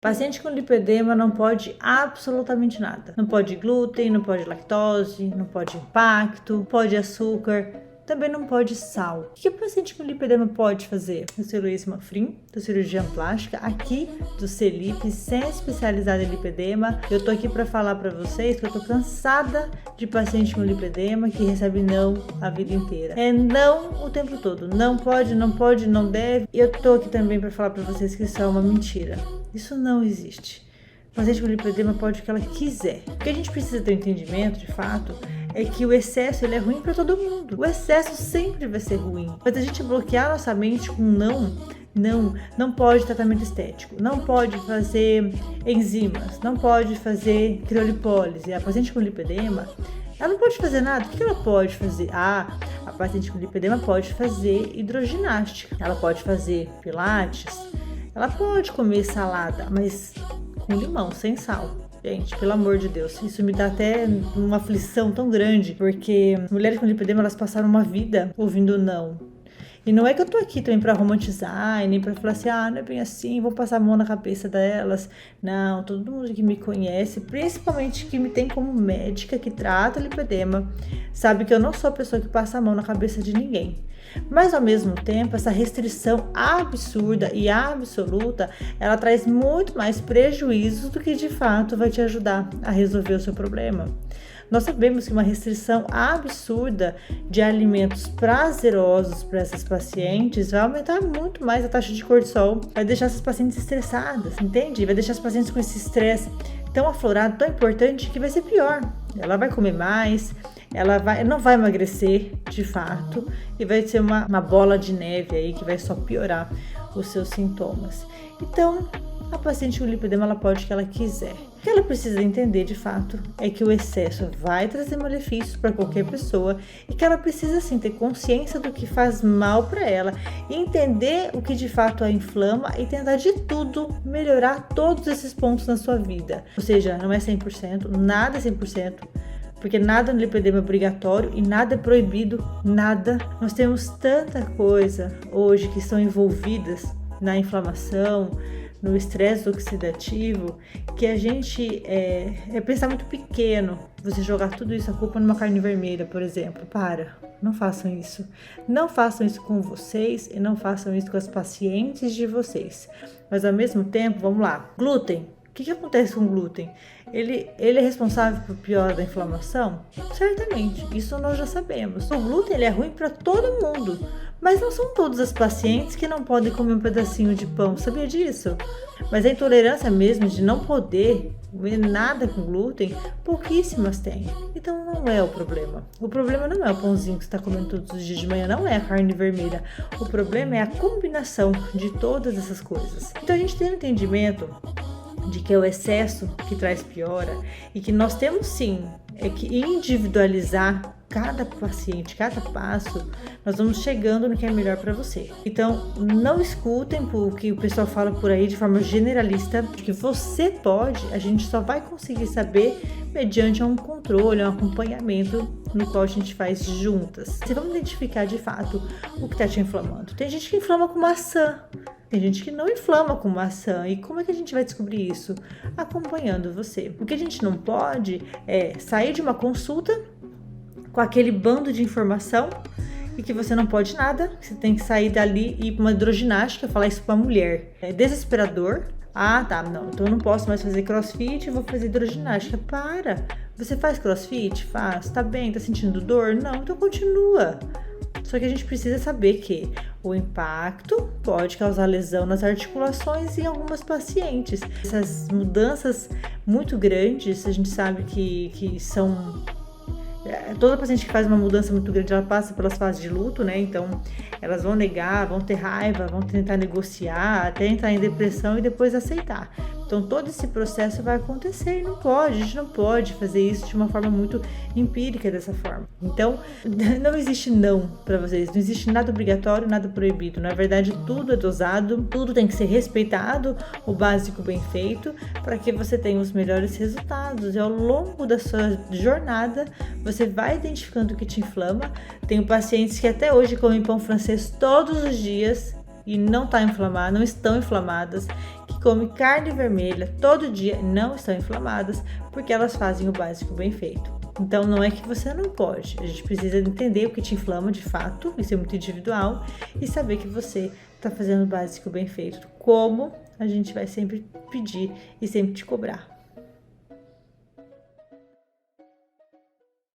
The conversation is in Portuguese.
Paciente com lipedema não pode absolutamente nada. Não pode glúten, não pode lactose, não pode impacto, não pode açúcar, também não pode sal. O que o paciente com lipedema pode fazer? Dr. Luiz Manfrim, do cirurgião plástica, aqui do CELIP, sem especializado em lipedema. Eu tô aqui para falar para vocês que eu tô cansada de paciente com lipedema que recebe não a vida inteira. É não o tempo todo. Não pode, não pode, não deve. E eu tô aqui também para falar para vocês que isso é uma mentira. Isso não existe. O paciente com lipedema pode o que ela quiser. O que a gente precisa ter um entendimento, de fato, é que o excesso ele é ruim para todo mundo. O excesso sempre vai ser ruim. Mas a gente bloquear nossa mente com não pode tratamento estético, não pode fazer enzimas, não pode fazer criolipólise. A paciente com lipedema, ela não pode fazer nada. O que ela pode fazer? A paciente com lipedema pode fazer hidroginástica, ela pode fazer pilates, ela pode comer salada, mas com limão, sem sal. Gente, pelo amor de Deus, isso me dá até uma aflição tão grande, porque mulheres com lipedema, elas passaram uma vida ouvindo não. E não é que eu tô aqui também pra romantizar, nem pra falar assim, não é bem assim, vou passar a mão na cabeça delas. Não, todo mundo que me conhece, principalmente que me tem como médica que trata lipedema, sabe que eu não sou a pessoa que passa a mão na cabeça de ninguém. Mas ao mesmo tempo, essa restrição absurda e absoluta, ela traz muito mais prejuízos do que de fato vai te ajudar a resolver o seu problema. Nós sabemos que uma restrição absurda de alimentos prazerosos para essas pacientes vai aumentar muito mais a taxa de cortisol, vai deixar essas pacientes estressadas, entende? Vai deixar as pacientes com esse estresse tão aflorado, tão importante, que vai ser pior. Ela vai comer mais, ela não vai emagrecer de fato e vai ser uma bola de neve aí que vai só piorar os seus sintomas. Então, a paciente com lipedema, ela pode o que ela quiser. O que ela precisa entender de fato é que o excesso vai trazer malefícios para qualquer pessoa e que ela precisa sim ter consciência do que faz mal para ela e entender o que de fato a inflama e tentar de tudo melhorar todos esses pontos na sua vida. Ou seja, não é 100%, nada é 100%. Porque nada no lipedema é obrigatório e nada é proibido, nada. Nós temos tanta coisa hoje que estão envolvidas na inflamação, no estresse oxidativo, que a gente é pensar muito pequeno. Você jogar tudo isso, a culpa numa carne vermelha, por exemplo. Não façam isso. Não façam isso com vocês e não façam isso com as pacientes de vocês. Mas ao mesmo tempo, vamos lá. Glúten. O que acontece com o glúten? Ele é responsável por piora da inflamação? Certamente, isso nós já sabemos. O glúten ele é ruim para todo mundo, mas não são todas as pacientes que não podem comer um pedacinho de pão, sabia disso? Mas a intolerância mesmo de não poder comer nada com glúten, pouquíssimas têm. Então não é o problema. O problema não é o pãozinho que você está comendo todos os dias de manhã, não é a carne vermelha. O problema é a combinação de todas essas coisas. Então a gente tem um entendimento de que é o excesso que traz piora e que nós temos sim que individualizar cada paciente, cada passo, nós vamos chegando no que é melhor para você. Então, não escutem o que o pessoal fala por aí de forma generalista, de que você pode, a gente só vai conseguir saber mediante um controle, um acompanhamento no qual a gente faz juntas. Então, vamos identificar de fato o que está te inflamando. Tem gente que inflama com maçã, tem gente que não inflama com maçã. E como é que a gente vai descobrir isso? Acompanhando você. O que a gente não pode é sair de uma consulta com aquele bando de informação e que você não pode nada, você tem que sair dali e ir para uma hidroginástica, falar isso para uma mulher. É desesperador. Não, então eu não posso mais fazer crossfit, eu vou fazer hidroginástica. Você faz crossfit? Faz. Tá bem? Tá sentindo dor? Não, então continua. Só que a gente precisa saber que o impacto pode causar lesão nas articulações em algumas pacientes. Essas mudanças muito grandes, a gente sabe que são... Toda paciente que faz uma mudança muito grande, ela passa pelas fases de luto, né? Então, elas vão negar, vão ter raiva, vão tentar negociar, até entrar em depressão e depois aceitar. Então, todo esse processo vai acontecer e a gente não pode fazer isso de uma forma muito empírica dessa forma. Então, não existe não para vocês, não existe nada obrigatório, nada proibido. Na verdade, tudo é dosado, tudo tem que ser respeitado, o básico bem feito, para que você tenha os melhores resultados. E ao longo da sua jornada, você vai identificando o que te inflama. Tenho pacientes que até hoje comem pão francês todos os dias e não estão inflamadas, que come carne vermelha todo dia não estão inflamadas porque elas fazem o básico bem feito. Então não é que você não pode, a gente precisa entender o que te inflama de fato, isso é muito individual, e saber que você está fazendo o básico bem feito, como a gente vai sempre pedir e sempre te cobrar.